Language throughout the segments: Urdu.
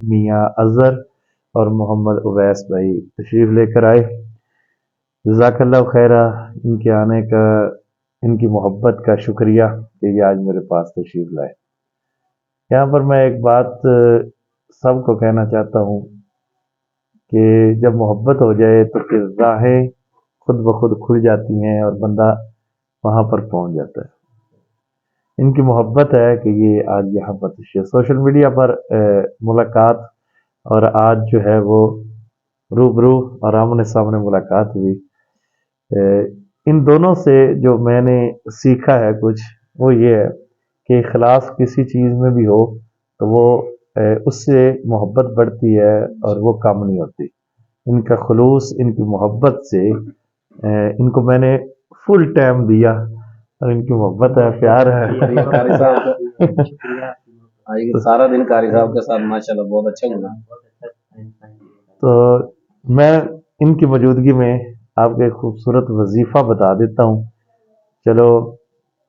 میاں اظہر اور محمد اویس بھائی تشریف لے کر آئے. جزاک اللہ خیرہ. ان کے آنے کا، ان کی محبت کا شکریہ کہ یہ آج میرے پاس تشریف لائے. یہاں پر میں ایک بات سب کو کہنا چاہتا ہوں کہ جب محبت ہو جائے تو پھر راہیں خود بخود کھل جاتی ہیں اور بندہ وہاں پر پہنچ جاتا ہے. ان کی محبت ہے کہ یہ آج یہاں پر تشریف، سوشل میڈیا پر ملاقات، اور آج جو ہے وہ روبرو اور آمنے سامنے ملاقات ہوئی. ان دونوں سے جو میں نے سیکھا ہے کچھ، وہ یہ ہے کہ اخلاص کسی چیز میں بھی ہو تو وہ اس سے محبت بڑھتی ہے اور وہ کم نہیں ہوتی. ان کا خلوص، ان کی محبت سے ان کو میں نے فل ٹائم دیا، اور ان کی محبت ہے، پیار قاری ہے. صاحب سارا دن قاری صاحب کے ساتھ ماشاءاللہ بہت اچھا گزرا. تو میں ان کی موجودگی میں آپ کو ایک خوبصورت وظیفہ بتا دیتا ہوں، چلو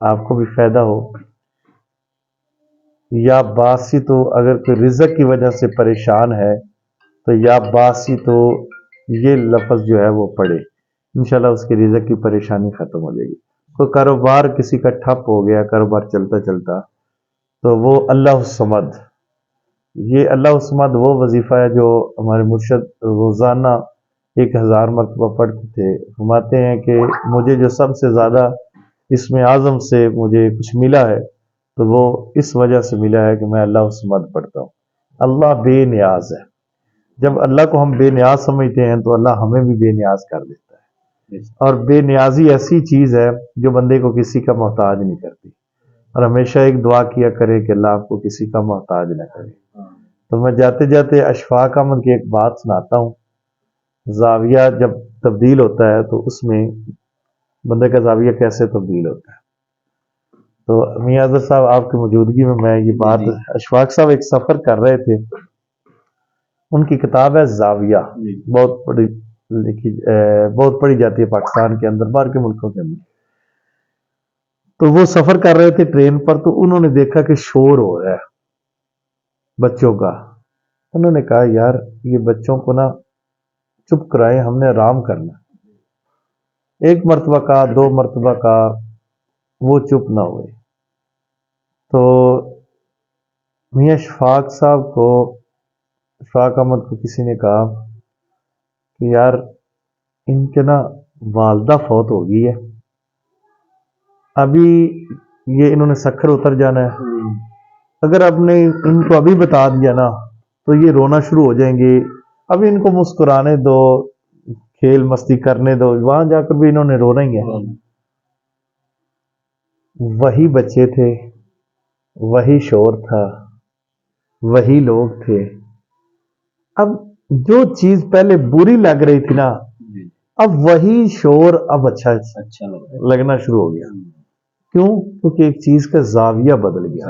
آپ کو بھی فائدہ ہو. یا باسی تو اگر کوئی رزق کی وجہ سے پریشان ہے تو یا باسی تو یہ لفظ جو ہے وہ پڑھے، انشاءاللہ اس کی رزق کی پریشانی ختم ہو جائے گی. کوئی کاروبار کسی کا ٹھپ ہو گیا، کاروبار چلتا چلتا، تو وہ اللہ الصمد، یہ اللہ الصمد وہ وظیفہ ہے جو ہمارے مرشد روزانہ 1000 مرتبہ پڑھتے تھے. فرماتے ہیں کہ مجھے جو سب سے زیادہ اسم اعظم سے مجھے کچھ ملا ہے تو وہ اس وجہ سے ملا ہے کہ میں اللہ الصمد پڑھتا ہوں. اللہ بے نیاز ہے. جب اللہ کو ہم بے نیاز سمجھتے ہیں تو اللہ ہمیں بھی بے نیاز کر دیتا ہے. اور بے نیازی ایسی چیز ہے جو بندے کو کسی کا محتاج نہیں کرتی. اور ہمیشہ ایک دعا کیا کرے کہ اللہ آپ کو کسی کا محتاج نہ کرے. تو میں جاتے جاتے اشفاق احمد کی ایک بات سناتا ہوں. زاویہ جب تبدیل ہوتا ہے تو اس میں بندے کا زاویہ کیسے تبدیل ہوتا ہے. تو میاں اظہر صاحب آپ کی موجودگی میں یہ بات، اشفاق صاحب ایک سفر کر رہے تھے، ان کی کتاب ہے زاویہ، بہت بڑی لکھی، بہت پڑھی جاتی ہے پاکستان کے اندر، باہر کے ملکوں کے اندر. تو وہ سفر کر رہے تھے ٹرین پر، تو انہوں نے دیکھا کہ شور ہو رہا ہے بچوں کا. انہوں نے کہا یار یہ بچوں کو نا چپ کرائیں، ہم نے آرام کرنا. ایک مرتبہ کا، 2 مرتبہ کا، وہ چپ نہ ہوئے. تو میاں اشفاق صاحب کو، اشفاق احمد کو کسی نے کہا کہ یار ان کے نا والدہ فوت ہو گئی ہے، ابھی یہ انہوں نے سکھر اتر جانا ہے، اگر آپ نے ان کو ابھی بتا دیا نا تو یہ رونا شروع ہو جائیں گے. ابھی ان کو مسکرانے دو، کھیل مستی کرنے دو، وہاں جا کر بھی انہوں نے رونا ہی ہے. وہی بچے تھے، وہی شور تھا، وہی لوگ تھے. اب جو چیز پہلے بری لگ رہی تھی نا، اب وہی شور اب اچھا لگنا شروع ہو گیا. کیوں؟ کیونکہ ایک چیز کا زاویہ بدل گیا.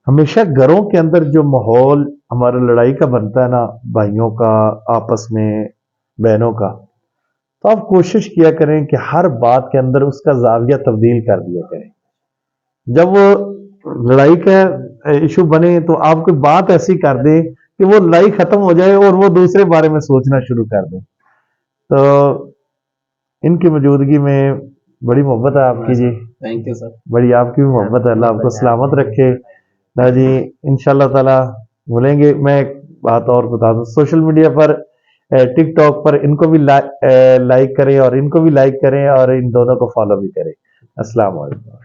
ہمیشہ گھروں کے اندر جو ماحول ہمارا لڑائی کا بنتا ہے نا، بھائیوں کا، آپس میں بہنوں کا، تو آپ کوشش کیا کریں کہ ہر بات کے اندر اس کا زاویہ تبدیل کر دیا کریں. جب وہ لڑائی کا ایشو بنے تو آپ کوئی بات ایسی کر دیں کہ وہ لڑائی ختم ہو جائے اور وہ دوسرے بارے میں سوچنا شروع کر دیں. تو ان کی موجودگی میں بڑی محبت ہے آپ کی جی. Thank you sir. بڑی آپ کی بھی محبت ہے. اللہ آپ کو سلامت رکھے جی. انشاءاللہ تعالی بولیں گے. میں ایک بات اور بتا دوں، سوشل میڈیا پر، ٹک ٹاک پر ان کو بھی لائک کریں اور ان کو بھی لائک کریں اور ان دونوں کو فالو بھی کریں. السلام علیکم.